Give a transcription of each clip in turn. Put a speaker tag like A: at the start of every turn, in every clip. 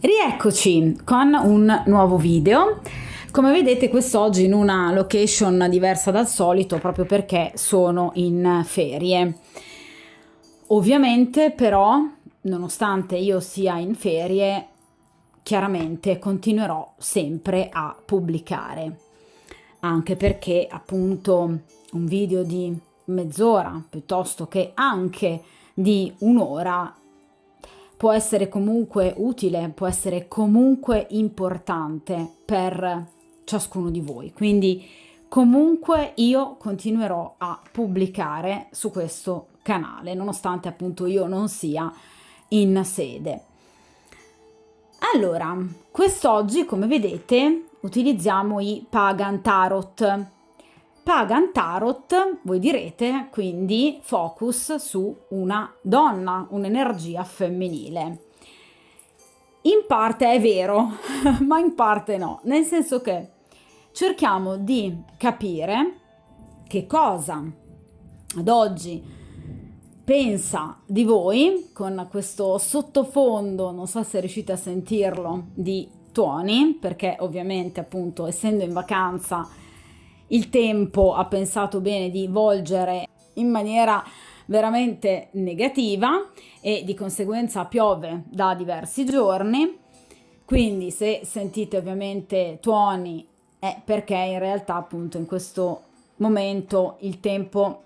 A: Rieccoci con un nuovo video. Come vedete quest'oggi in una location diversa dal solito proprio perché sono in ferie. Ovviamente però, nonostante io sia in ferie, chiaramente continuerò sempre a pubblicare, anche perché appunto un video di mezz'ora piuttosto che anche di un'ora può essere comunque utile, può essere comunque importante per ciascuno di voi. Quindi comunque io continuerò a pubblicare su questo canale, nonostante appunto io non sia in sede. Allora, quest'oggi, come vedete, utilizziamo i Pagan Tarot. Pagan Tarot, voi direte, quindi focus su una donna, un'energia femminile. In parte è vero, ma in parte no, nel senso che cerchiamo di capire che cosa ad oggi pensa di voi con questo sottofondo, non so se riuscite a sentirlo, di tuoni, perché ovviamente appunto essendo in vacanza il tempo ha pensato bene di volgere in maniera veramente negativa e di conseguenza piove da diversi giorni, quindi se sentite ovviamente tuoni è perché in realtà appunto in questo momento il tempo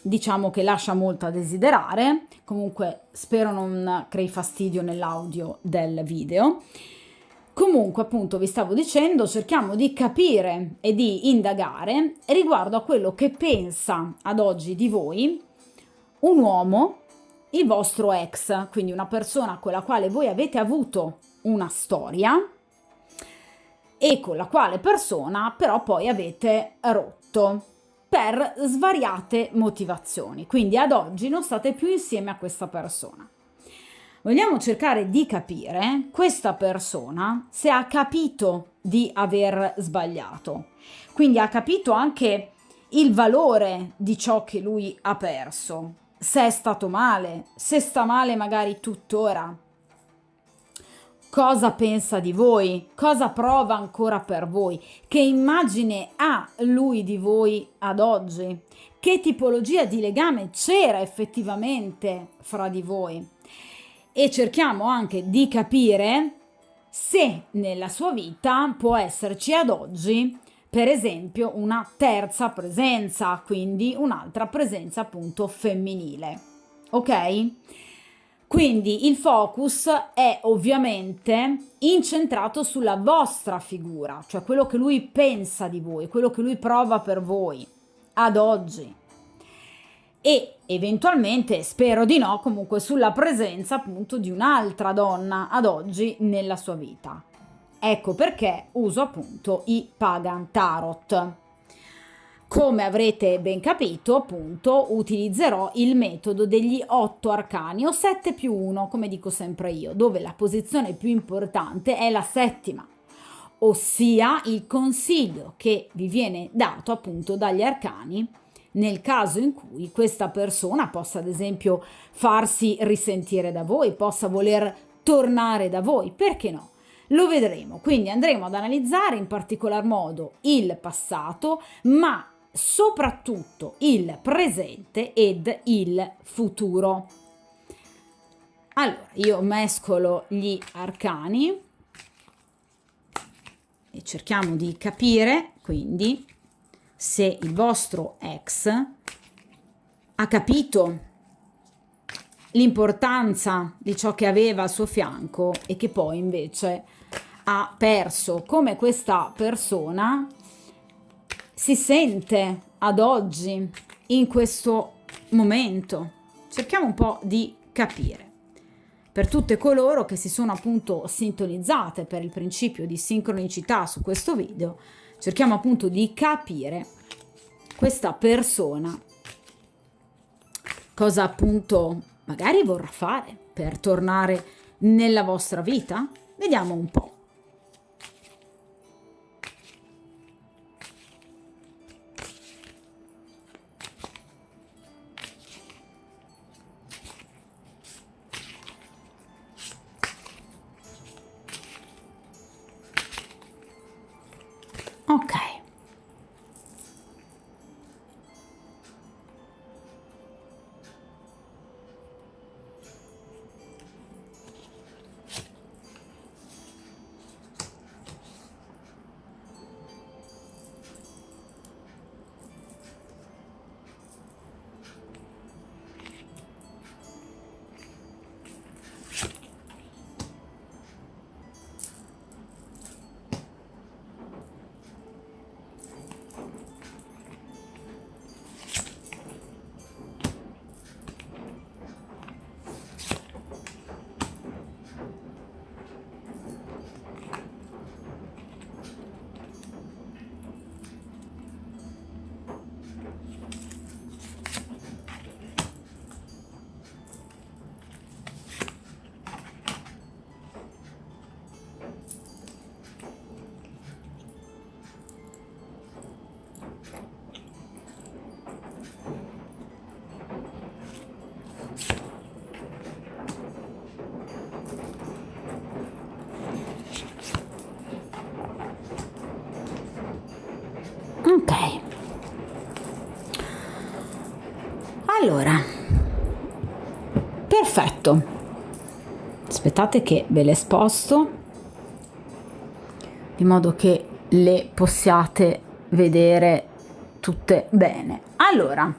A: diciamo che lascia molto a desiderare. Comunque spero non crei fastidio nell'audio del video. Comunque appunto vi stavo dicendo, cerchiamo di capire e di indagare riguardo a quello che pensa ad oggi di voi un uomo, il vostro ex, quindi una persona con la quale voi avete avuto una storia e con la quale persona però poi avete rotto per svariate motivazioni. Quindi ad oggi non state più insieme a questa persona. Vogliamo cercare di capire questa persona se ha capito di aver sbagliato, quindi ha capito anche il valore di ciò che lui ha perso, se è stato male, se sta male magari tuttora, cosa pensa di voi, cosa prova ancora per voi, che immagine ha lui di voi ad oggi, che tipologia di legame c'era effettivamente fra di voi. E cerchiamo anche di capire se nella sua vita può esserci ad oggi, per esempio, una terza presenza, quindi un'altra presenza appunto femminile. Ok? Quindi il focus è ovviamente incentrato sulla vostra figura, cioè quello che lui pensa di voi, quello che lui prova per voi ad oggi. E eventualmente, spero di no, comunque sulla presenza appunto di un'altra donna ad oggi nella sua vita. Ecco perché uso appunto i Pagan Tarot. Come avrete ben capito, appunto, utilizzerò il metodo degli 8 arcani o 7 più 1, come dico sempre io, dove la posizione più importante è la settima, ossia il consiglio che vi viene dato appunto dagli arcani nel caso in cui questa persona possa ad esempio farsi risentire da voi, possa voler tornare da voi, perché no? Lo vedremo, quindi andremo ad analizzare in particolar modo il passato, ma soprattutto il presente ed il futuro. Allora, io mescolo gli arcani e cerchiamo di capire quindi se il vostro ex ha capito l'importanza di ciò che aveva al suo fianco e che poi invece ha perso, come questa persona si sente ad oggi in questo momento. Cerchiamo un po' di capire. Per tutte coloro che si sono appunto sintonizzate per il principio di sincronicità su questo video, cerchiamo appunto di capire questa persona cosa appunto magari vorrà fare per tornare nella vostra vita. Vediamo un po'. Ok. Ok, allora, perfetto. Aspettate che ve le sposto in modo che le possiate vedere tutte bene. Allora,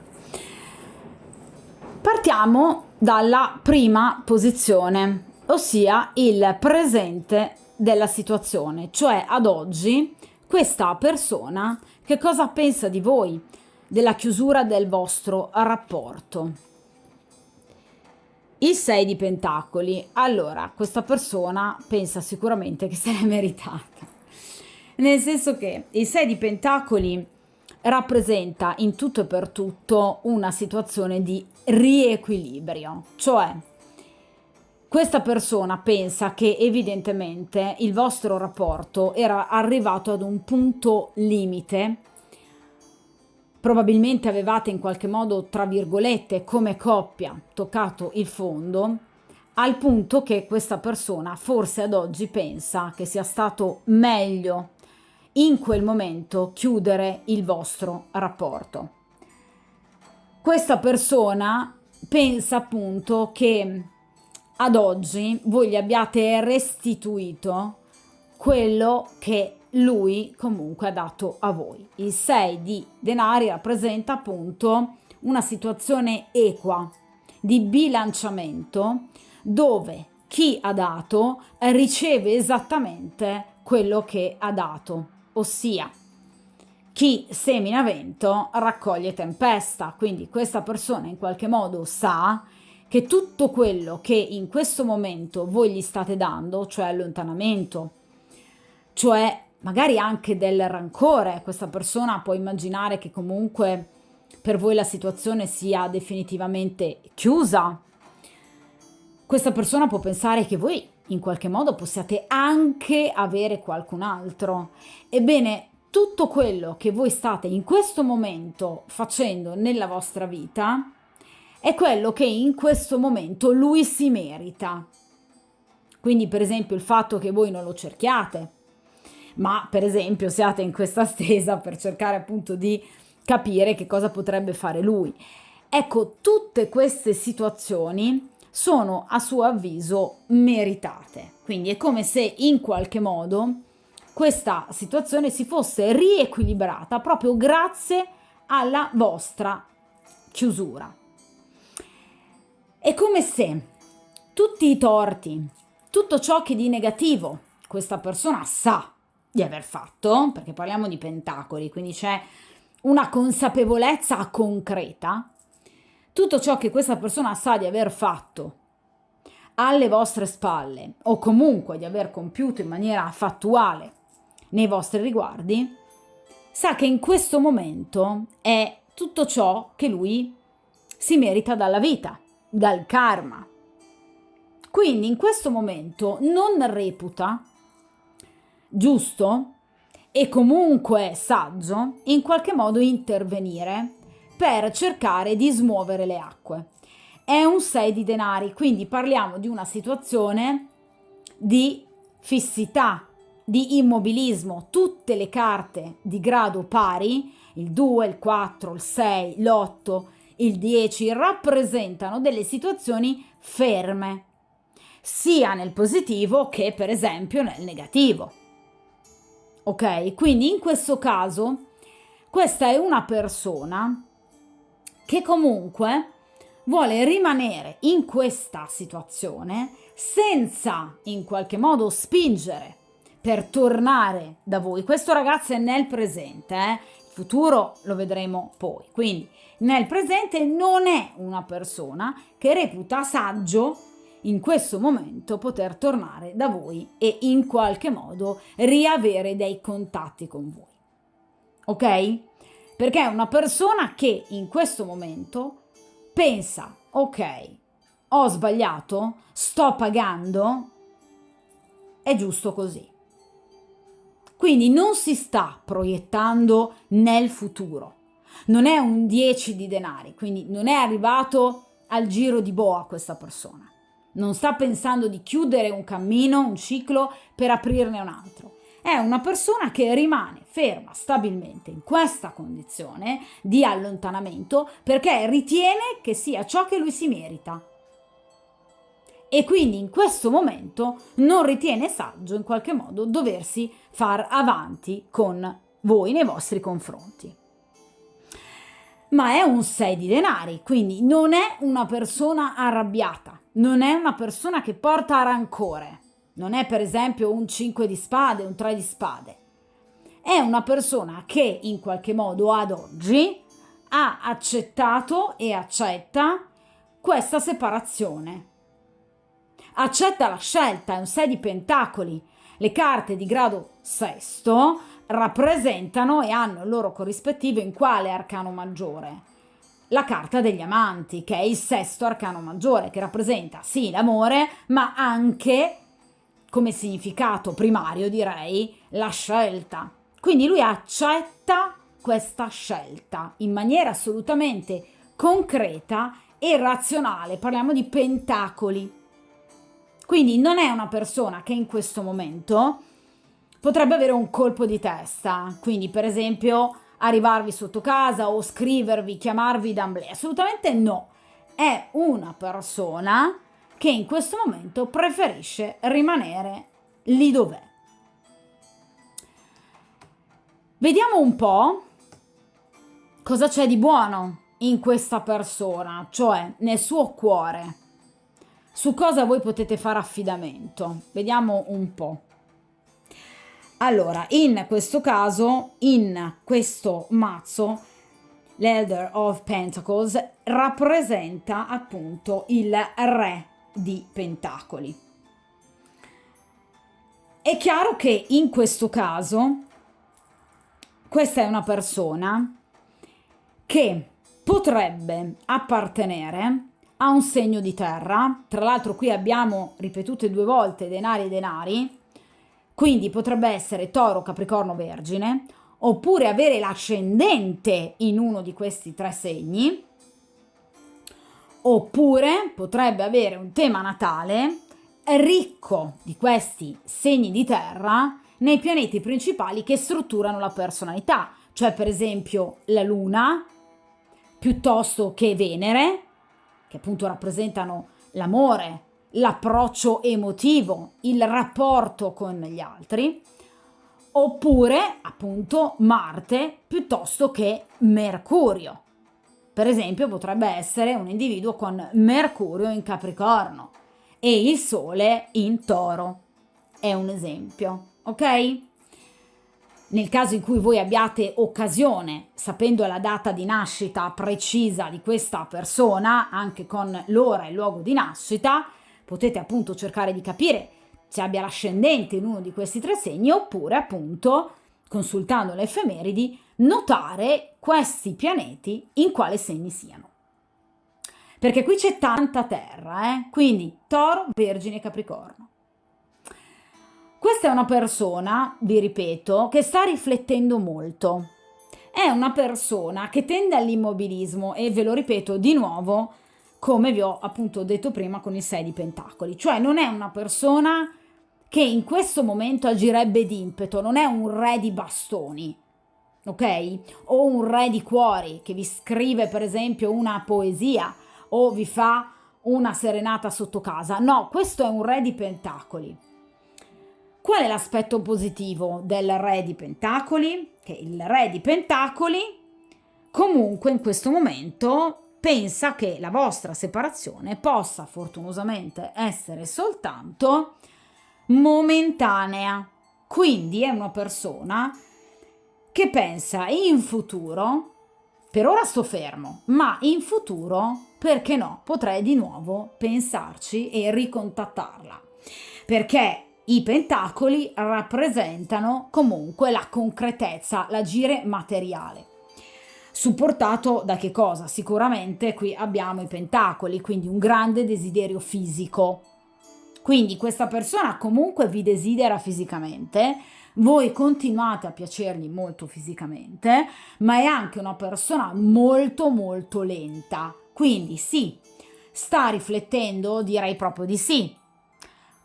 A: partiamo dalla prima posizione, ossia il presente della situazione, cioè ad oggi questa persona che cosa pensa di voi, della chiusura del vostro rapporto. Il 6 di Pentacoli. Allora, questa persona pensa sicuramente che se l'è meritata. Nel senso che il 6 di Pentacoli rappresenta in tutto e per tutto una situazione di riequilibrio, cioè questa persona pensa che evidentemente il vostro rapporto era arrivato ad un punto limite. Probabilmente avevate in qualche modo, tra virgolette, come coppia, toccato il fondo, al punto che questa persona forse ad oggi pensa che sia stato meglio in quel momento chiudere il vostro rapporto. Questa persona pensa appunto che ad oggi voi gli abbiate restituito quello che lui comunque ha dato a voi. Il 6 di denari rappresenta appunto una situazione equa, di bilanciamento, dove chi ha dato riceve esattamente quello che ha dato, ossia chi semina vento raccoglie tempesta. Quindi questa persona in qualche modo sa che tutto quello che in questo momento voi gli state dando, cioè allontanamento, cioè magari anche del rancore, questa persona può immaginare che comunque per voi la situazione sia definitivamente chiusa. Questa persona può pensare che voi in qualche modo possiate anche avere qualcun altro. Ebbene, tutto quello che voi state in questo momento facendo nella vostra vita è quello che in questo momento lui si merita. Quindi, per esempio, il fatto che voi non lo cerchiate, ma per esempio siate in questa stesa per cercare appunto di capire che cosa potrebbe fare lui. Ecco, tutte queste situazioni sono a suo avviso meritate. Quindi è come se in qualche modo questa situazione si fosse riequilibrata proprio grazie alla vostra chiusura. È come se tutti i torti, tutto ciò che di negativo questa persona sa di aver fatto, perché parliamo di pentacoli, quindi c'è una consapevolezza concreta, tutto ciò che questa persona sa di aver fatto alle vostre spalle o comunque di aver compiuto in maniera fattuale nei vostri riguardi, sa che in questo momento è tutto ciò che lui si merita dalla vita, dal karma. Quindi in questo momento non reputa giusto e comunque saggio in qualche modo intervenire per cercare di smuovere le acque. È un 6 di denari, quindi parliamo di una situazione di fissità, di immobilismo. Tutte tutte le carte di grado pari, il 2, il 4, il 6, l'8, il 10, rappresentano delle situazioni ferme, sia nel positivo che per esempio nel negativo. Ok? Quindi in questo caso questa è una persona che comunque vuole rimanere in questa situazione senza in qualche modo spingere per tornare da voi. Questo ragazzo è nel presente, il futuro lo vedremo poi. Quindi nel presente non è una persona che reputa saggio in questo momento poter tornare da voi e in qualche modo riavere dei contatti con voi. Ok? Perché è una persona che in questo momento pensa, ok, ho sbagliato, sto pagando, è giusto così. Quindi non si sta proiettando nel futuro, non è un 10 di denari, quindi non è arrivato al giro di boa questa persona. Non sta pensando di chiudere un cammino, un ciclo per aprirne un altro. È una persona che rimane ferma stabilmente in questa condizione di allontanamento perché ritiene che sia ciò che lui si merita. E quindi in questo momento non ritiene saggio in qualche modo doversi far avanti con voi nei vostri confronti. Ma è un 6 di denari, quindi non è una persona arrabbiata, non è una persona che porta rancore, non è per esempio un 5 di spade, un 3 di spade. È una persona che in qualche modo ad oggi ha accettato e accetta questa separazione. Accetta la scelta, è un 6 di pentacoli. Le carte di grado sesto rappresentano e hanno il loro corrispettivo in quale arcano maggiore? La carta degli amanti, che è il sesto arcano maggiore, che rappresenta sì l'amore, ma anche come significato primario direi la scelta. Quindi lui accetta questa scelta in maniera assolutamente concreta e razionale. Parliamo di pentacoli. Quindi non è una persona che in questo momento potrebbe avere un colpo di testa, quindi per esempio arrivarvi sotto casa o scrivervi, chiamarvi d'amblè, assolutamente no. È una persona che in questo momento preferisce rimanere lì dov'è. Vediamo un po' cosa c'è di buono in questa persona, cioè nel suo cuore. Su cosa voi potete fare affidamento? Vediamo un po'. Allora, in questo caso, in questo mazzo, l'Elder of Pentacles rappresenta appunto il re di pentacoli. È chiaro che in questo caso questa è una persona che potrebbe appartenere a un segno di terra. Tra l'altro qui abbiamo ripetute 2 volte denari e denari, quindi potrebbe essere Toro, Capricorno, Vergine, oppure avere l'ascendente in uno di questi 3 segni, oppure potrebbe avere un tema natale ricco di questi segni di terra nei pianeti principali che strutturano la personalità, cioè per esempio la Luna, piuttosto che Venere, che appunto rappresentano l'amore, l'approccio emotivo, il rapporto con gli altri, oppure appunto Marte piuttosto che Mercurio. Per esempio potrebbe essere un individuo con Mercurio in Capricorno e il Sole in Toro. È un esempio, ok? Nel caso in cui voi abbiate occasione, sapendo la data di nascita precisa di questa persona, anche con l'ora e il luogo di nascita, potete appunto cercare di capire se abbia l'ascendente in uno di questi 3 segni, oppure appunto, consultando le effemeridi, notare questi pianeti in quale segni siano. Perché qui c'è tanta terra, quindi Toro, Vergine e Capricorno. Questa è una persona, vi ripeto, che sta riflettendo molto. È una persona che tende all'immobilismo e ve lo ripeto di nuovo, come vi ho appunto detto prima con il 6 di pentacoli. Cioè non è una persona che in questo momento agirebbe d'impeto, non è un re di bastoni, ok? O un re di cuori che vi scrive per esempio una poesia o vi fa una serenata sotto casa. No, questo è un re di pentacoli. Qual è l'aspetto positivo del re di pentacoli? Che il re di pentacoli comunque in questo momento pensa che la vostra separazione possa fortunosamente essere soltanto momentanea. Quindi è una persona che pensa in futuro, per ora sto fermo, ma in futuro, perché no, potrei di nuovo pensarci e ricontattarla. Perché i pentacoli rappresentano comunque la concretezza, l'agire materiale. Supportato da che cosa? Sicuramente qui abbiamo i pentacoli, quindi un grande desiderio fisico. Quindi questa persona comunque vi desidera fisicamente, voi continuate a piacergli molto fisicamente, ma è anche una persona molto molto lenta. Quindi sì, sta riflettendo, direi proprio di sì.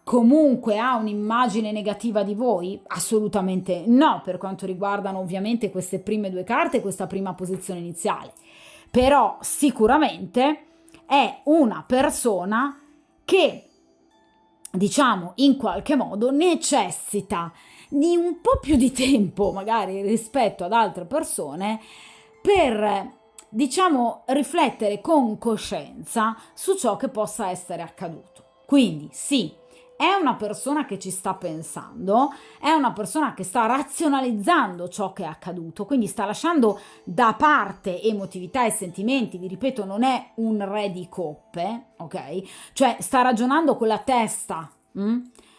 A: Comunque ha un'immagine negativa di voi? Assolutamente no, per quanto riguardano ovviamente queste prime due carte e questa prima posizione iniziale. Però sicuramente è una persona che, diciamo, in qualche modo necessita di un po' più di tempo, magari rispetto ad altre persone, per, diciamo, riflettere con coscienza su ciò che possa essere accaduto. Quindi sì, è una persona che ci sta pensando, è una persona che sta razionalizzando ciò che è accaduto, quindi sta lasciando da parte emotività e sentimenti, vi ripeto, non è un re di coppe, ok? Cioè sta ragionando con la testa,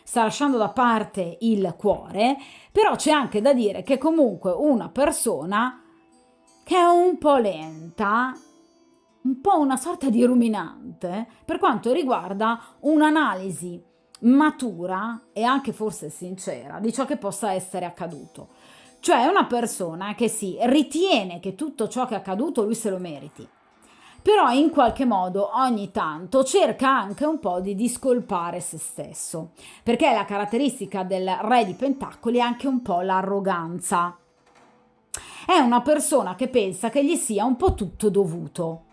A: sta lasciando da parte il cuore, però c'è anche da dire che comunque una persona che è un po' lenta, un po' una sorta di ruminante per quanto riguarda un'analisi matura e anche forse sincera di ciò che possa essere accaduto. Cioè è una persona che si ritiene che tutto ciò che è accaduto lui se lo meriti, però in qualche modo ogni tanto cerca anche un po' di discolpare se stesso, perché la caratteristica del re di pentacoli è anche un po' l'arroganza. È una persona che pensa che gli sia un po' tutto dovuto.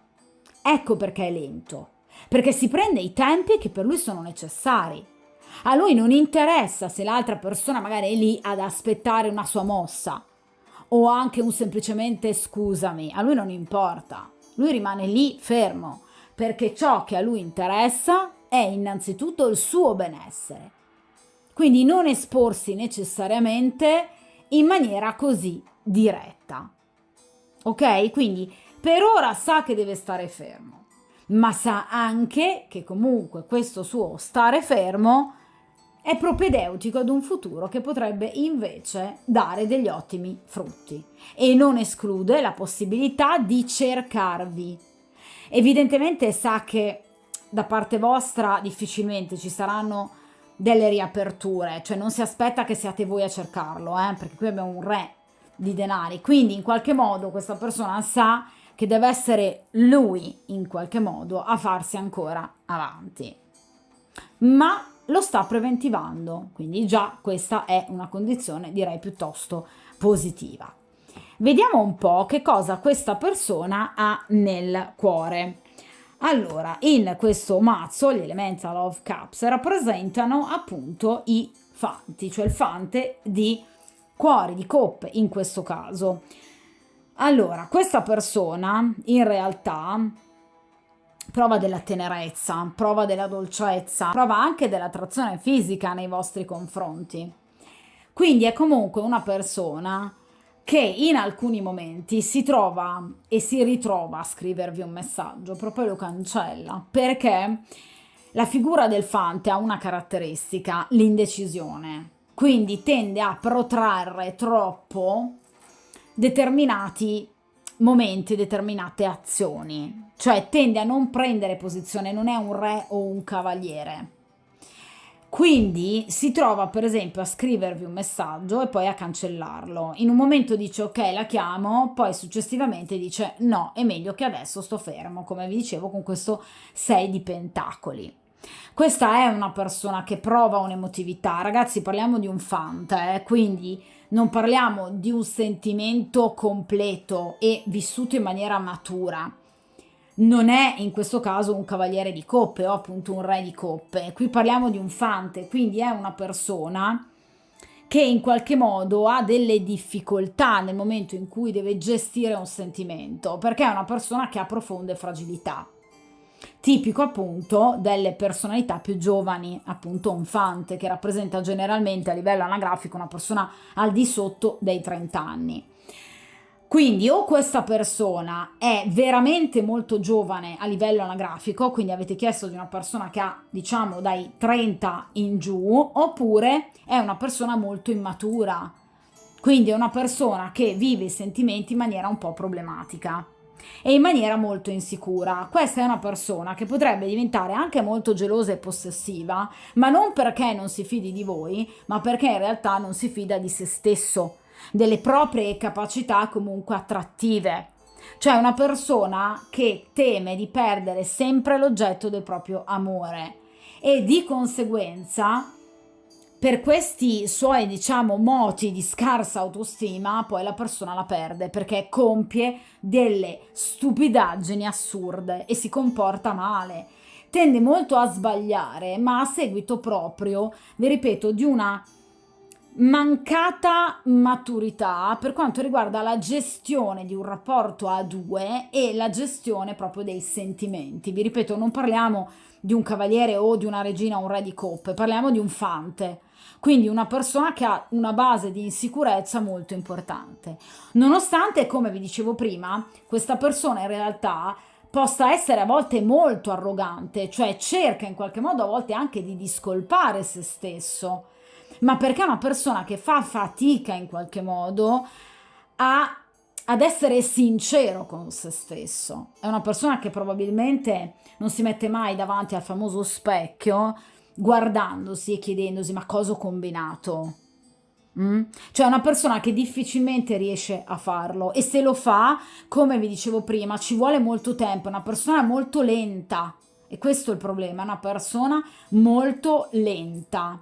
A: Ecco perché è lento, perché si prende i tempi che per lui sono necessari. A lui non interessa se l'altra persona magari è lì ad aspettare una sua mossa o anche un semplicemente scusami, a lui non importa. Lui rimane lì fermo, perché ciò che a lui interessa è innanzitutto il suo benessere. Quindi non esporsi necessariamente in maniera così diretta. Ok? Quindi per ora sa che deve stare fermo, ma sa anche che comunque questo suo stare fermo è propedeutico ad un futuro che potrebbe invece dare degli ottimi frutti e non esclude la possibilità di cercarvi. Evidentemente sa che da parte vostra difficilmente ci saranno delle riaperture, cioè non si aspetta che siate voi a cercarlo, perché qui abbiamo un re di denari, quindi in qualche modo questa persona sa che deve essere lui in qualche modo a farsi ancora avanti, ma lo sta preventivando, quindi già questa è una condizione direi piuttosto positiva. Vediamo un po' che cosa questa persona ha nel cuore. Allora, in questo mazzo gli Elemental of Cups rappresentano appunto i fanti, cioè il fante di cuori, di coppe in questo caso. Allora, questa persona in realtà prova della tenerezza, prova della dolcezza, prova anche dell'attrazione fisica nei vostri confronti. Quindi è comunque una persona che in alcuni momenti si trova e si ritrova a scrivervi un messaggio, proprio lo cancella, perché la figura del fante ha una caratteristica, l'indecisione, quindi tende a protrarre troppo determinati momenti, determinate azioni, cioè tende a non prendere posizione, non è un re o un cavaliere. Quindi si trova per esempio a scrivervi un messaggio e poi a cancellarlo. In un momento dice ok, la chiamo, poi successivamente dice no, è meglio che adesso sto fermo, come vi dicevo con questo 6 di pentacoli. Questa è una persona che prova un'emotività. Ragazzi, parliamo di un fante, quindi non parliamo di un sentimento completo e vissuto in maniera matura. Non è in questo caso un cavaliere di coppe o appunto un re di coppe. Qui parliamo di un fante, quindi è una persona che in qualche modo ha delle difficoltà nel momento in cui deve gestire un sentimento, perché è una persona che ha profonde fragilità. Tipico appunto delle personalità più giovani, appunto un fante che rappresenta generalmente a livello anagrafico una persona al di sotto dei 30 anni. Quindi o questa persona è veramente molto giovane a livello anagrafico, quindi avete chiesto di una persona che ha diciamo dai 30 in giù, oppure è una persona molto immatura, quindi è una persona che vive i sentimenti in maniera un po' problematica e in maniera molto insicura. Questa è una persona che potrebbe diventare anche molto gelosa e possessiva, ma non perché non si fidi di voi, ma perché in realtà non si fida di se stesso, delle proprie capacità comunque attrattive. Cioè una persona che teme di perdere sempre l'oggetto del proprio amore e di conseguenza per questi suoi, diciamo, moti di scarsa autostima, poi la persona la perde perché compie delle stupidaggini assurde e si comporta male. Tende molto a sbagliare, ma a seguito proprio, vi ripeto, di una mancata maturità per quanto riguarda la gestione di un rapporto a due e la gestione proprio dei sentimenti. Vi ripeto, non parliamo di un cavaliere o di una regina o un re di coppe, parliamo di un fante. Quindi una persona che ha una base di insicurezza molto importante. Nonostante, come vi dicevo prima, questa persona in realtà possa essere a volte molto arrogante, cioè cerca in qualche modo a volte anche di discolpare se stesso, ma perché è una persona che fa fatica in qualche modo ad essere sincero con se stesso. È una persona che probabilmente non si mette mai davanti al famoso specchio guardandosi e chiedendosi ma cosa ho combinato? Cioè è una persona che difficilmente riesce a farlo e se lo fa, come vi dicevo prima, ci vuole molto tempo, è una persona molto lenta e questo è il problema, è una persona molto lenta.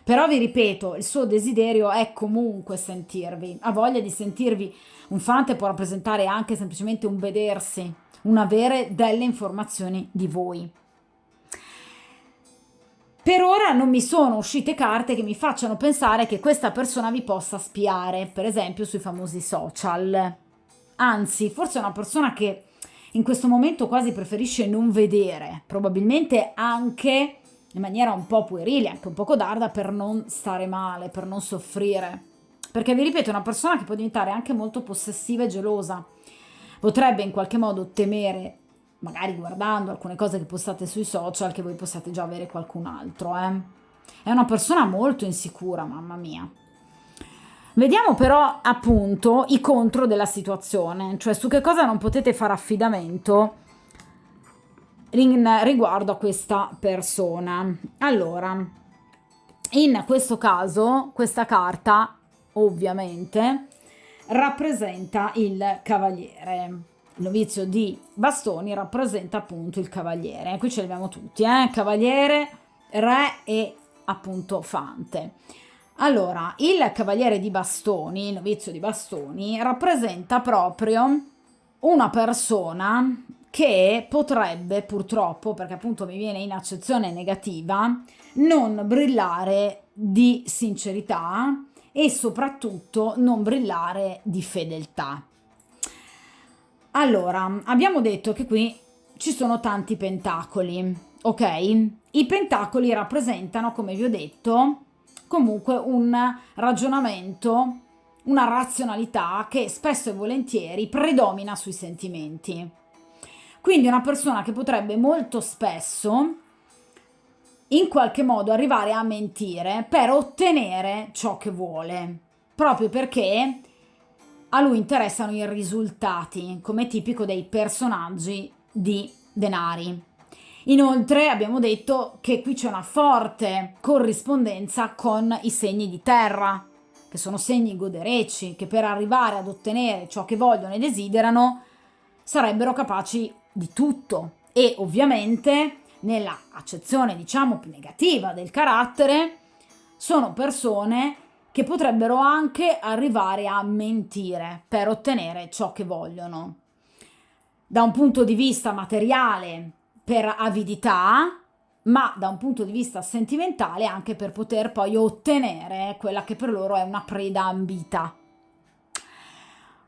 A: Però vi ripeto, il suo desiderio è comunque sentirvi, ha voglia di sentirvi. Un fante può rappresentare anche semplicemente un vedersi, un avere delle informazioni di voi. Per ora non mi sono uscite carte che mi facciano pensare che questa persona vi possa spiare, per esempio sui famosi social. Anzi, forse è una persona che in questo momento quasi preferisce non vedere, probabilmente anche in maniera un po' puerile, anche un po' codarda, per non stare male, per non soffrire. Perché vi ripeto, è una persona che può diventare anche molto possessiva e gelosa. Potrebbe in qualche modo temere, magari guardando alcune cose che postate sui social, che voi possiate già avere qualcun altro. È una persona molto insicura, mamma mia. Vediamo però appunto i contro della situazione, cioè su che cosa non potete fare affidamento riguardo a questa persona. Allora, in questo caso, questa carta ovviamente rappresenta il cavaliere. Il novizio di bastoni rappresenta appunto il cavaliere. Qui ce li abbiamo tutti, cavaliere, re e appunto fante. Allora, il cavaliere di bastoni, il novizio di bastoni, rappresenta proprio una persona che potrebbe purtroppo, perché appunto mi viene in accezione negativa, non brillare di sincerità e soprattutto non brillare di fedeltà. Allora, abbiamo detto che qui ci sono tanti pentacoli, ok? I pentacoli rappresentano, come vi ho detto, comunque un ragionamento, una razionalità che spesso e volentieri predomina sui sentimenti. Quindi una persona che potrebbe molto spesso in qualche modo arrivare a mentire per ottenere ciò che vuole, proprio perché a lui interessano i risultati, come tipico dei personaggi di denari. Inoltre abbiamo detto che qui c'è una forte corrispondenza con i segni di terra, che sono segni goderecci, che per arrivare ad ottenere ciò che vogliono e desiderano sarebbero capaci di tutto e ovviamente nella accezione diciamo più negativa del carattere, sono persone che potrebbero anche arrivare a mentire per ottenere ciò che vogliono. Da un punto di vista materiale, per avidità, ma da un punto di vista sentimentale anche per poter poi ottenere quella che per loro è una preda ambita.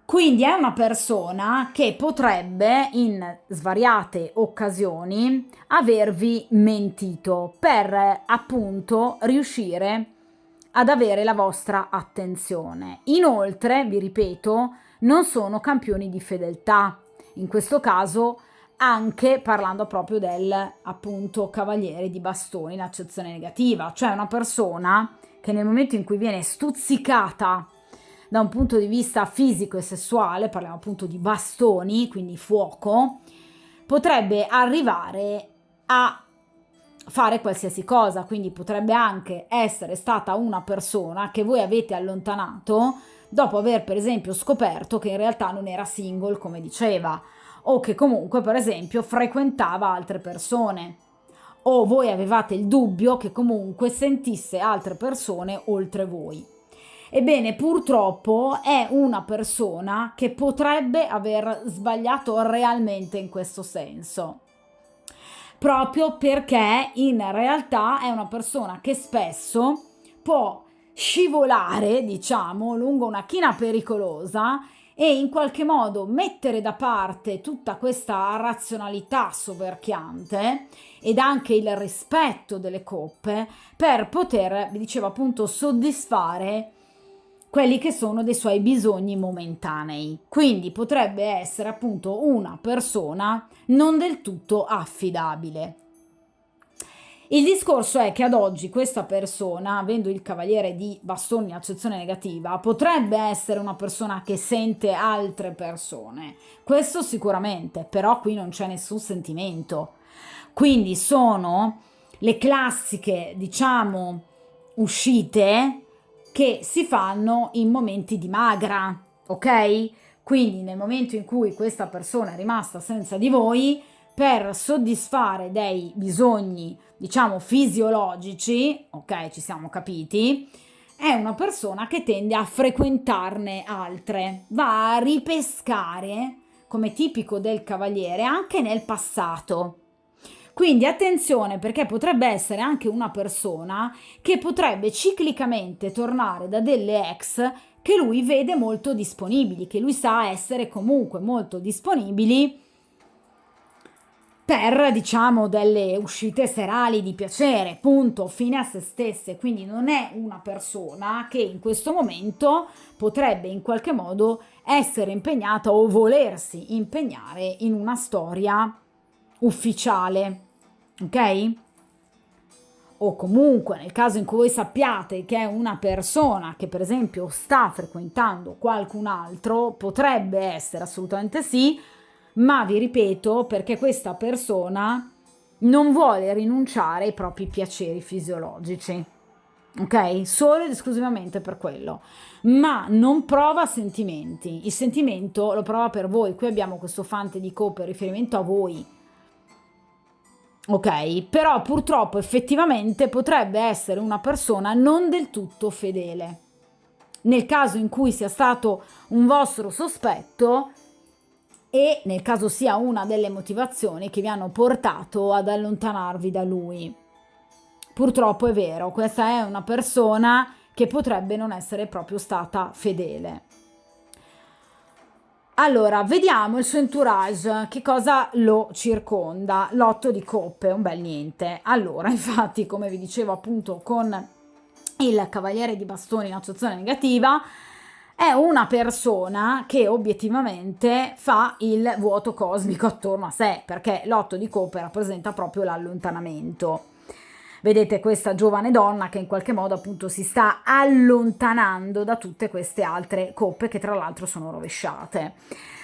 A: Quindi è una persona che potrebbe in svariate occasioni avervi mentito per appunto riuscire ad avere la vostra attenzione. Inoltre, vi ripeto, non sono campioni di fedeltà. In questo caso anche parlando proprio del appunto cavaliere di bastoni in accezione negativa, cioè una persona che nel momento in cui viene stuzzicata da un punto di vista fisico e sessuale, parliamo appunto di bastoni, quindi fuoco, potrebbe arrivare a fare qualsiasi cosa, quindi potrebbe anche essere stata una persona che voi avete allontanato dopo aver per esempio scoperto che in realtà non era single come diceva, o che comunque per esempio frequentava altre persone, o voi avevate il dubbio che comunque sentisse altre persone oltre voi. Ebbene, purtroppo è una persona che potrebbe aver sbagliato realmente in questo senso, proprio perché in realtà è una persona che spesso può scivolare, diciamo, lungo una china pericolosa e in qualche modo mettere da parte tutta questa razionalità soverchiante ed anche il rispetto delle coppe per poter, vi dicevo appunto, soddisfare quelli che sono dei suoi bisogni momentanei. Quindi potrebbe essere appunto una persona non del tutto affidabile. Il discorso è che ad oggi questa persona, avendo il cavaliere di bastoni in accezione negativa, potrebbe essere una persona che sente altre persone. Questo sicuramente, però qui non c'è nessun sentimento. Quindi sono le classiche, diciamo, uscite che si fanno in momenti di magra, ok? Quindi nel momento in cui questa persona è rimasta senza di voi, per soddisfare dei bisogni, diciamo, fisiologici, ok, ci siamo capiti, è una persona che tende a frequentarne altre, va a ripescare, come tipico del cavaliere, anche nel passato. Quindi attenzione, perché potrebbe essere anche una persona che potrebbe ciclicamente tornare da delle ex che lui vede molto disponibili, che lui sa essere comunque molto disponibili per, diciamo, delle uscite serali di piacere, punto, fine a se stesse. Quindi non è una persona che in questo momento potrebbe in qualche modo essere impegnata o volersi impegnare in una storia ufficiale, ok? O comunque nel caso in cui voi sappiate che è una persona che per esempio sta frequentando qualcun altro, potrebbe essere assolutamente sì, ma vi ripeto, perché questa persona non vuole rinunciare ai propri piaceri fisiologici, ok? Solo ed esclusivamente per quello, ma non prova sentimenti. Il sentimento lo prova per voi. Qui abbiamo questo fante di coppe, riferimento a voi, ok? Però purtroppo effettivamente potrebbe essere una persona non del tutto fedele. Nel caso in cui sia stato un vostro sospetto e nel caso sia una delle motivazioni che vi hanno portato ad allontanarvi da lui. Purtroppo è vero, questa è una persona che potrebbe non essere proprio stata fedele. Allora, vediamo il suo entourage, che cosa lo circonda. L'otto di coppe, un bel niente. Allora, infatti, come vi dicevo appunto con il cavaliere di bastoni in accezione negativa, è una persona che obiettivamente fa il vuoto cosmico attorno a sé, perché l'otto di coppe rappresenta proprio l'allontanamento. Vedete questa giovane donna che in qualche modo appunto si sta allontanando da tutte queste altre coppe che tra l'altro sono rovesciate.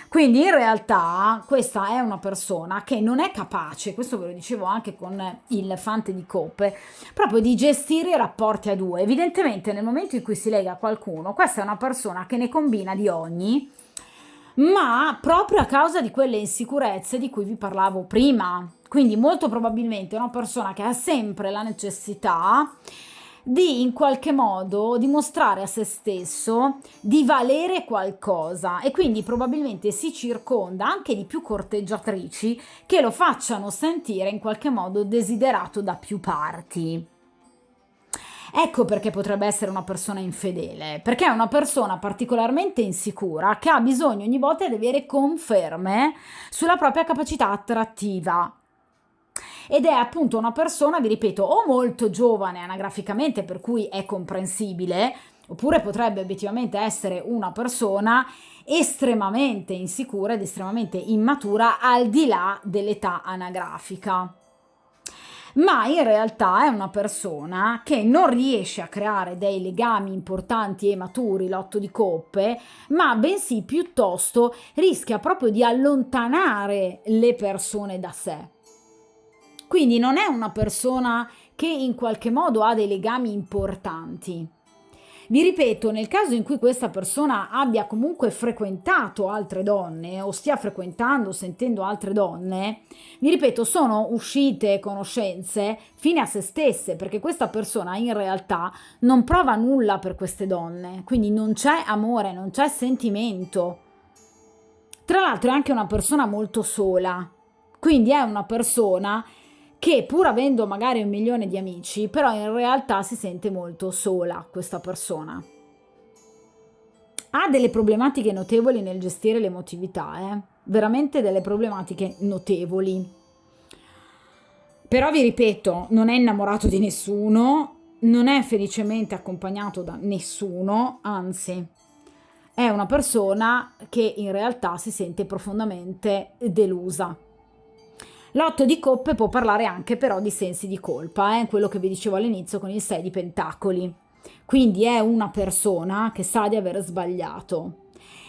A: Quindi in realtà questa è una persona che non è capace, questo ve lo dicevo anche con il fante di coppe, proprio di gestire i rapporti a due. Evidentemente nel momento in cui si lega a qualcuno, questa è una persona che ne combina di ogni, ma proprio a causa di quelle insicurezze di cui vi parlavo prima. Quindi molto probabilmente è una persona che ha sempre la necessità di in qualche modo dimostrare a se stesso di valere qualcosa e quindi probabilmente si circonda anche di più corteggiatrici che lo facciano sentire in qualche modo desiderato da più parti. Ecco perché potrebbe essere una persona infedele, perché è una persona particolarmente insicura che ha bisogno ogni volta di avere conferme sulla propria capacità attrattiva. Ed è appunto una persona, vi ripeto, o molto giovane anagraficamente, per cui è comprensibile, oppure potrebbe obiettivamente essere una persona estremamente insicura ed estremamente immatura al di là dell'età anagrafica. Ma in realtà è una persona che non riesce a creare dei legami importanti e maturi, l'otto di coppe, ma bensì piuttosto rischia proprio di allontanare le persone da sé. Quindi non è una persona che in qualche modo ha dei legami importanti. Vi ripeto, nel caso in cui questa persona abbia comunque frequentato altre donne o stia frequentando, sentendo altre donne, vi ripeto, sono uscite conoscenze fine a se stesse, perché questa persona in realtà non prova nulla per queste donne, quindi non c'è amore, non c'è sentimento. Tra l'altro è anche una persona molto sola, quindi è una persona che pur avendo magari 1 milione di amici, però in realtà si sente molto sola questa persona. Ha delle problematiche notevoli nel gestire l'emotività, veramente delle problematiche notevoli. Però vi ripeto, non è innamorato di nessuno, non è felicemente accompagnato da nessuno, anzi, è una persona che in realtà si sente profondamente delusa. L'otto di coppe può parlare anche però di sensi di colpa, quello che vi dicevo all'inizio con il 6 di pentacoli. Quindi è una persona che sa di aver sbagliato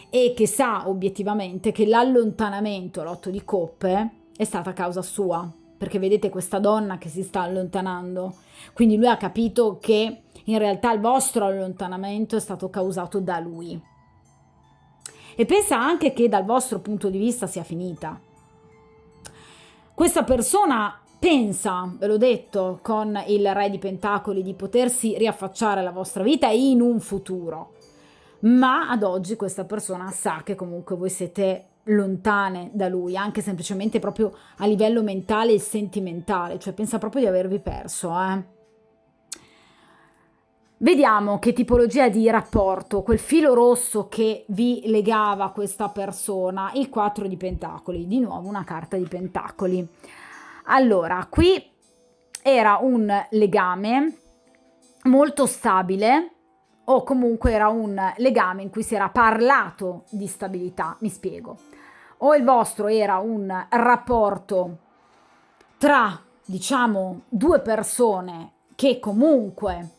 A: e che sa obiettivamente che l'allontanamento, l'otto di coppe, è stata causa sua, perché vedete questa donna che si sta allontanando. Quindi lui ha capito che in realtà il vostro allontanamento è stato causato da lui. E pensa anche che dal vostro punto di vista sia finita. Questa persona pensa, ve l'ho detto, con il Re di Pentacoli di potersi riaffacciare alla vostra vita in un futuro, ma ad oggi questa persona sa che comunque voi siete lontane da lui, anche semplicemente proprio a livello mentale e sentimentale, cioè pensa proprio di avervi perso, Vediamo che tipologia di rapporto, quel filo rosso che vi legava a questa persona, il 4 di Pentacoli, di nuovo una carta di Pentacoli. Allora, qui era un legame molto stabile o comunque era un legame in cui si era parlato di stabilità, mi spiego. O il vostro era un rapporto tra, diciamo, due persone che comunque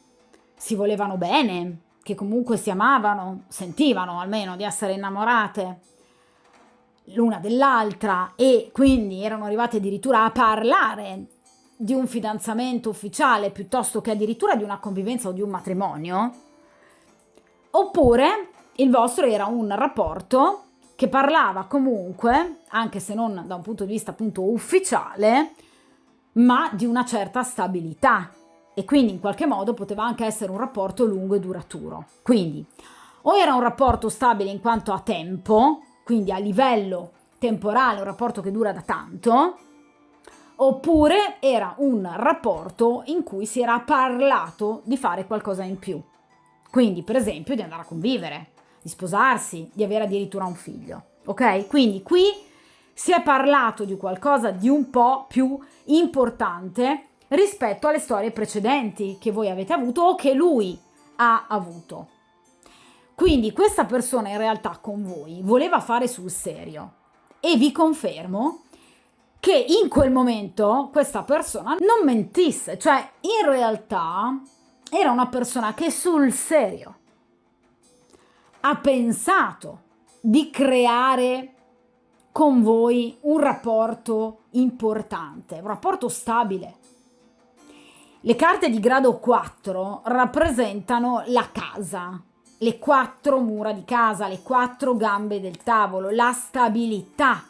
A: si volevano bene, che comunque si amavano, sentivano almeno di essere innamorate l'una dell'altra e quindi erano arrivate addirittura a parlare di un fidanzamento ufficiale piuttosto che addirittura di una convivenza o di un matrimonio, oppure il vostro era un rapporto che parlava comunque, anche se non da un punto di vista appunto ufficiale, ma di una certa stabilità. E quindi in qualche modo poteva anche essere un rapporto lungo e duraturo. Quindi o era un rapporto stabile in quanto a tempo, quindi a livello temporale, un rapporto che dura da tanto, oppure era un rapporto in cui si era parlato di fare qualcosa in più. Quindi, per esempio, di andare a convivere, di sposarsi, di avere addirittura un figlio. Ok? Quindi qui si è parlato di qualcosa di un po' più importante rispetto alle storie precedenti che voi avete avuto o che lui ha avuto. Quindi questa persona in realtà con voi voleva fare sul serio e vi confermo che in quel momento questa persona non mentisse, cioè in realtà era una persona che sul serio ha pensato di creare con voi un rapporto importante, un rapporto stabile. Le carte di grado 4 rappresentano la casa, le 4 mura di casa, le 4 gambe del tavolo, la stabilità.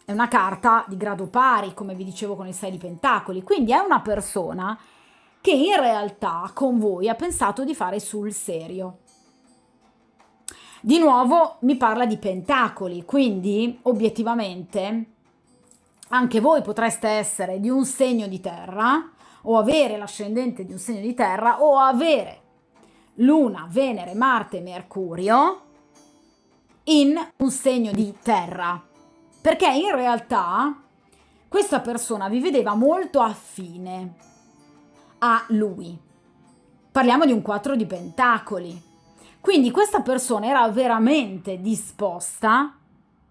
A: È una carta di grado pari, come vi dicevo con il 6 di pentacoli, quindi è una persona che in realtà con voi ha pensato di fare sul serio. Di nuovo mi parla di pentacoli, quindi obiettivamente anche voi potreste essere di un segno di terra o avere l'ascendente di un segno di terra o avere Luna, Venere, Marte, Mercurio in un segno di terra, perché in realtà questa persona vi vedeva molto affine a lui. Parliamo di un 4 di pentacoli. Quindi questa persona era veramente disposta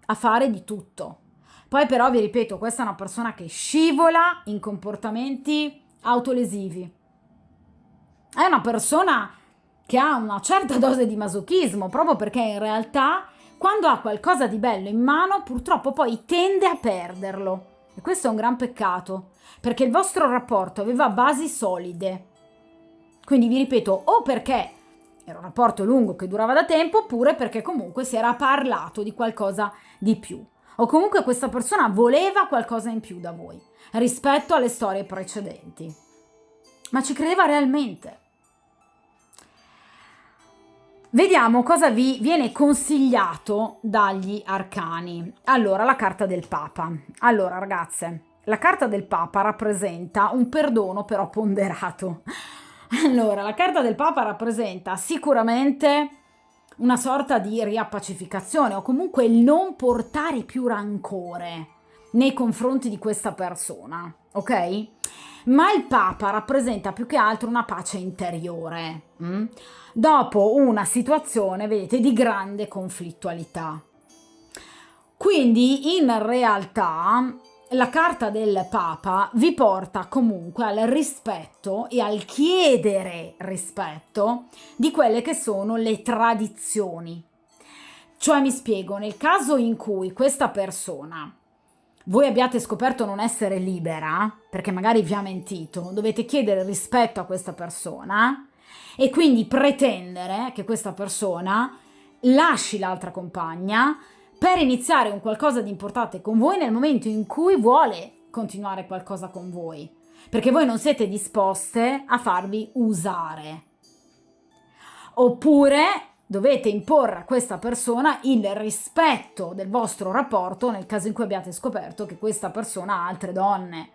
A: a fare di tutto. Poi però vi ripeto, questa è una persona che scivola in comportamenti autolesivi. È una persona che ha una certa dose di masochismo, proprio perché in realtà quando ha qualcosa di bello in mano purtroppo poi tende a perderlo. E questo è un gran peccato, perché il vostro rapporto aveva basi solide. Quindi vi ripeto, o perché era un rapporto lungo che durava da tempo, oppure perché comunque si era parlato di qualcosa di più. O comunque questa persona voleva qualcosa in più da voi rispetto alle storie precedenti. Ma ci credeva realmente. Vediamo cosa vi viene consigliato dagli arcani. Allora, la carta del Papa. Allora, ragazze, la carta del Papa rappresenta un perdono però ponderato. Allora, la carta del Papa rappresenta sicuramente una sorta di riappacificazione o comunque il non portare più rancore nei confronti di questa persona, ok? Ma il Papa rappresenta più che altro una pace interiore, dopo una situazione, vedete, di grande conflittualità. Quindi in realtà la carta del Papa vi porta comunque al rispetto e al chiedere rispetto di quelle che sono le tradizioni. Cioè, mi spiego, nel caso in cui questa persona voi abbiate scoperto non essere libera, perché magari vi ha mentito, dovete chiedere rispetto a questa persona e quindi pretendere che questa persona lasci l'altra compagna per iniziare un qualcosa di importante con voi nel momento in cui vuole continuare qualcosa con voi, perché voi non siete disposte a farvi usare. Oppure dovete imporre a questa persona il rispetto del vostro rapporto nel caso in cui abbiate scoperto che questa persona ha altre donne,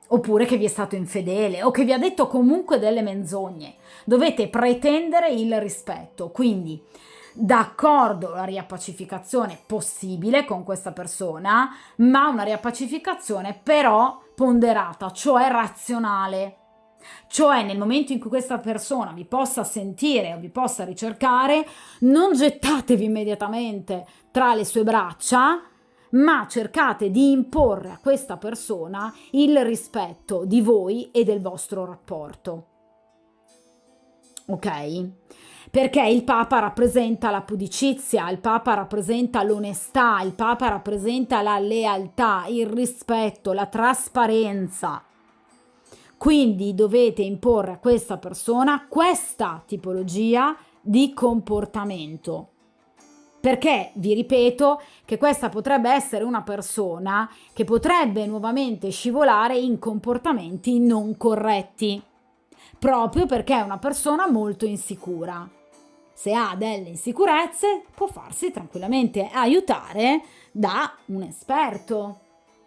A: oppure che vi è stato infedele o che vi ha detto comunque delle menzogne. Dovete pretendere il rispetto, quindi d'accordo la riappacificazione possibile con questa persona, ma una riappacificazione però ponderata, cioè razionale. Cioè nel momento in cui questa persona vi possa sentire o vi possa ricercare, non gettatevi immediatamente tra le sue braccia, ma cercate di imporre a questa persona il rispetto di voi e del vostro rapporto. Ok? Perché il Papa rappresenta la pudicizia, il Papa rappresenta l'onestà, il Papa rappresenta la lealtà, il rispetto, la trasparenza. Quindi dovete imporre a questa persona questa tipologia di comportamento. Perché vi ripeto che questa potrebbe essere una persona che potrebbe nuovamente scivolare in comportamenti non corretti, proprio perché è una persona molto insicura. Se ha delle insicurezze, può farsi tranquillamente aiutare da un esperto,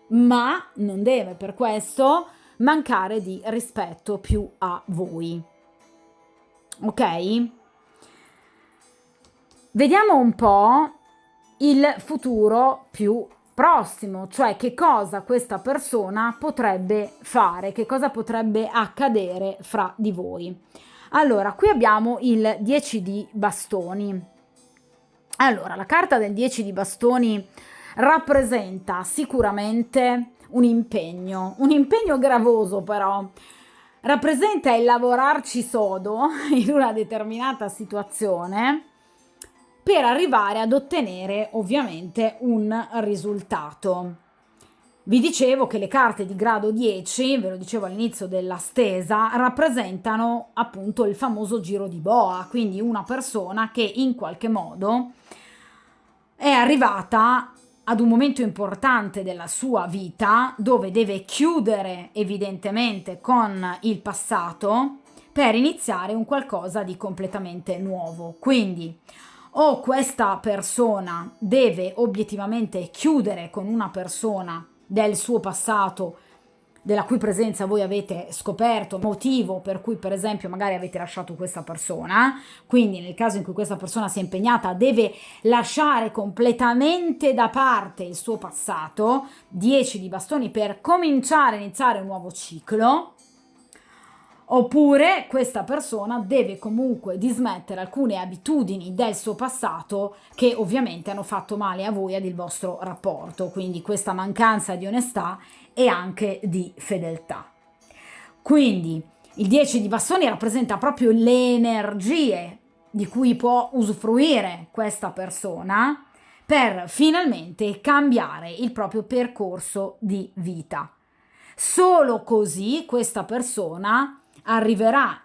A: ma non deve per questo mancare di rispetto più a voi. Ok? Vediamo un po' il futuro più prossimo, cioè che cosa questa persona potrebbe fare, che cosa potrebbe accadere fra di voi. Allora, qui abbiamo il 10 di bastoni. Allora, la carta del 10 di bastoni rappresenta sicuramente un impegno gravoso però. Rappresenta il lavorarci sodo in una determinata situazione per arrivare ad ottenere ovviamente un risultato. Vi dicevo che le carte di grado 10, ve lo dicevo all'inizio della stesa, rappresentano appunto il famoso giro di boa, quindi una persona che in qualche modo è arrivata ad un momento importante della sua vita dove deve chiudere evidentemente con il passato per iniziare un qualcosa di completamente nuovo. Quindi o questa persona deve obiettivamente chiudere con una persona del suo passato, della cui presenza voi avete scoperto motivo per cui per esempio magari avete lasciato questa persona, quindi nel caso in cui questa persona sia impegnata deve lasciare completamente da parte il suo passato, 10 di bastoni, per cominciare a iniziare un nuovo ciclo. Oppure questa persona deve comunque dismettere alcune abitudini del suo passato che ovviamente hanno fatto male a voi e al vostro rapporto, quindi questa mancanza di onestà e anche di fedeltà. Quindi il 10 di bastoni rappresenta proprio le energie di cui può usufruire questa persona per finalmente cambiare il proprio percorso di vita. Solo così questa persona arriverà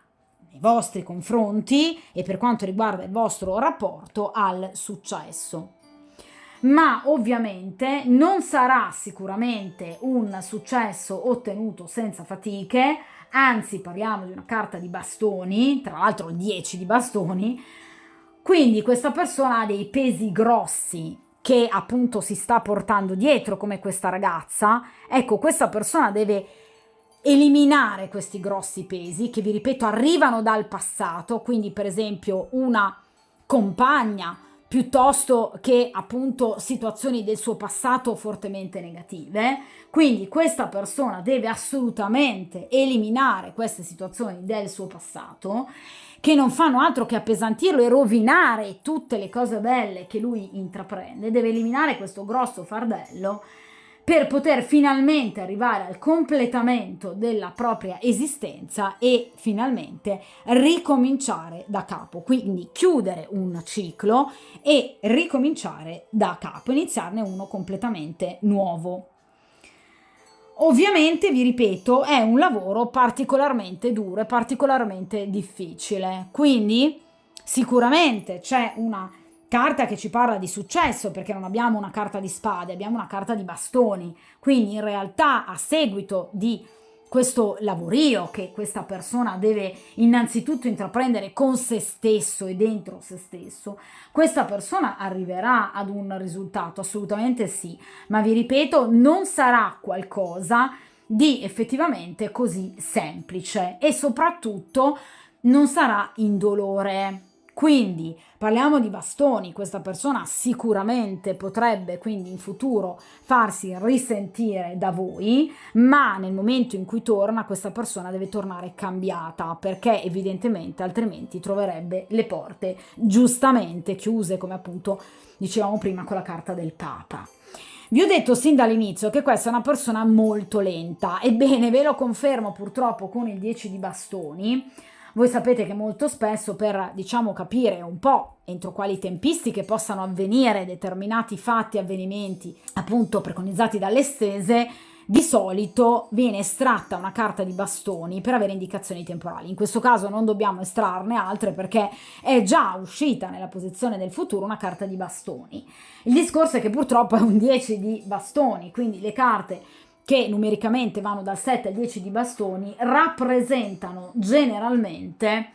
A: nei vostri confronti e per quanto riguarda il vostro rapporto al successo. Ma ovviamente non sarà sicuramente un successo ottenuto senza fatiche, anzi parliamo di una carta di bastoni, tra l'altro il 10 di bastoni, quindi questa persona ha dei pesi grossi che appunto si sta portando dietro, come questa ragazza. Ecco, questa persona deve eliminare questi grossi pesi che, vi ripeto, arrivano dal passato, quindi per esempio una compagna piuttosto che appunto situazioni del suo passato fortemente negative. Quindi questa persona deve assolutamente eliminare queste situazioni del suo passato che non fanno altro che appesantirlo e rovinare tutte le cose belle che lui intraprende. Deve eliminare questo grosso fardello per poter finalmente arrivare al completamento della propria esistenza e finalmente ricominciare da capo, quindi chiudere un ciclo e ricominciare da capo, iniziarne uno completamente nuovo. Ovviamente, vi ripeto, è un lavoro particolarmente duro e particolarmente difficile, quindi sicuramente c'è una carta che ci parla di successo, perché non abbiamo una carta di spade, abbiamo una carta di bastoni, quindi in realtà a seguito di questo lavorio che questa persona deve innanzitutto intraprendere con se stesso e dentro se stesso, questa persona arriverà ad un risultato, assolutamente sì, ma vi ripeto, non sarà qualcosa di effettivamente così semplice e soprattutto non sarà indolore. Quindi parliamo di bastoni, questa persona sicuramente potrebbe quindi in futuro farsi risentire da voi, ma nel momento in cui torna questa persona deve tornare cambiata, perché evidentemente altrimenti troverebbe le porte giustamente chiuse, come appunto dicevamo prima con la carta del Papa. Vi ho detto sin dall'inizio che questa è una persona molto lenta, ebbene ve lo confermo purtroppo con il 10 di bastoni. Voi sapete che molto spesso per, diciamo, capire un po' entro quali tempistiche possano avvenire determinati fatti, avvenimenti, appunto preconizzati dalle stese, di solito viene estratta una carta di bastoni per avere indicazioni temporali. In questo caso non dobbiamo estrarne altre perché è già uscita nella posizione del futuro una carta di bastoni. Il discorso è che purtroppo è un 10 di bastoni, quindi le carte che numericamente vanno dal 7 al 10 di bastoni rappresentano generalmente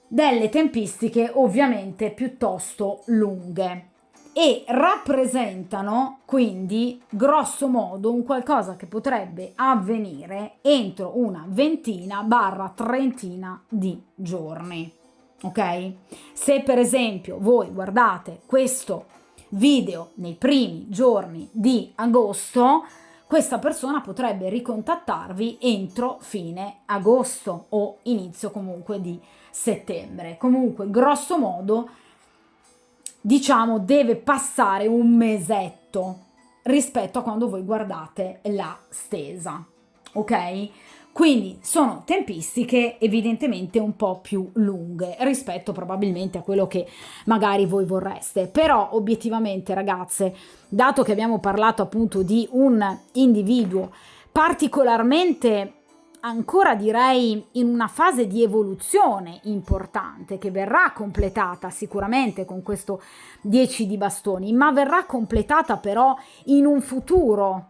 A: delle tempistiche ovviamente piuttosto lunghe e rappresentano quindi grosso modo un qualcosa che potrebbe avvenire entro una ventina barra trentina di giorni. Ok? Se per esempio voi guardate questo video nei primi giorni di agosto, questa persona potrebbe ricontattarvi entro fine agosto o inizio comunque di settembre. Comunque, grosso modo, diciamo, deve passare un mesetto rispetto a quando voi guardate la stesa, ok? Quindi sono tempistiche evidentemente un po' più lunghe rispetto probabilmente a quello che magari voi vorreste, però obiettivamente ragazze, dato che abbiamo parlato appunto di un individuo particolarmente, ancora direi, in una fase di evoluzione importante che verrà completata sicuramente con questo 10 di bastoni, ma verrà completata però in un futuro.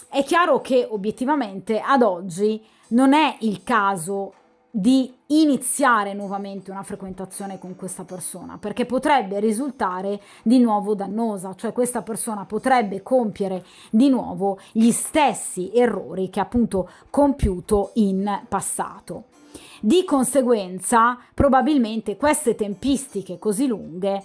A: È chiaro che obiettivamente ad oggi non è il caso di iniziare nuovamente una frequentazione con questa persona, perché potrebbe risultare di nuovo dannosa, cioè questa persona potrebbe compiere di nuovo gli stessi errori che ha appunto compiuto in passato. Di conseguenza, probabilmente queste tempistiche così lunghe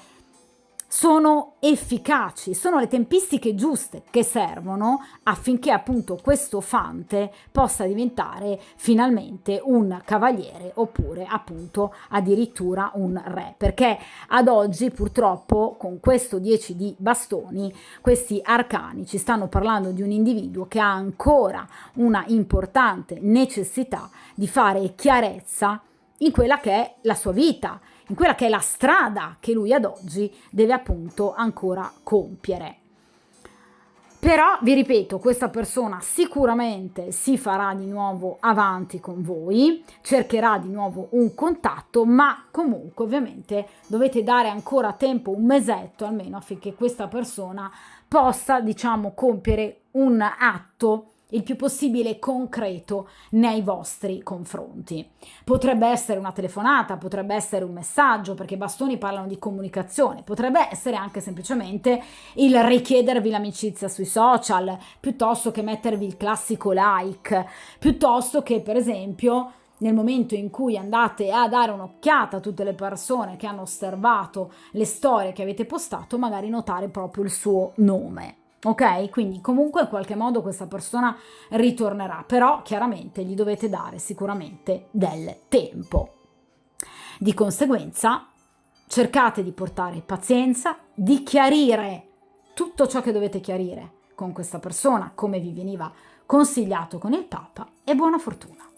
A: sono efficaci, sono le tempistiche giuste che servono affinché appunto questo fante possa diventare finalmente un cavaliere oppure appunto addirittura un re, perché ad oggi purtroppo con questo 10 di bastoni questi arcani ci stanno parlando di un individuo che ha ancora una importante necessità di fare chiarezza in quella che è la sua vita, in quella che è la strada che lui ad oggi deve appunto ancora compiere. Però vi ripeto, questa persona sicuramente si farà di nuovo avanti con voi, cercherà di nuovo un contatto, ma comunque ovviamente dovete dare ancora tempo, un mesetto almeno, affinché questa persona possa, diciamo, compiere un atto il più possibile concreto nei vostri confronti. Potrebbe essere una telefonata, potrebbe essere un messaggio, perché i bastoni parlano di comunicazione, potrebbe essere anche semplicemente il richiedervi l'amicizia sui social, piuttosto che mettervi il classico like, piuttosto che per esempio nel momento in cui andate a dare un'occhiata a tutte le persone che hanno osservato le storie che avete postato, magari notare proprio il suo nome. Ok? Quindi comunque in qualche modo questa persona ritornerà, però chiaramente gli dovete dare sicuramente del tempo. Di conseguenza cercate di portare pazienza, di chiarire tutto ciò che dovete chiarire con questa persona, come vi veniva consigliato con il Papa, e buona fortuna.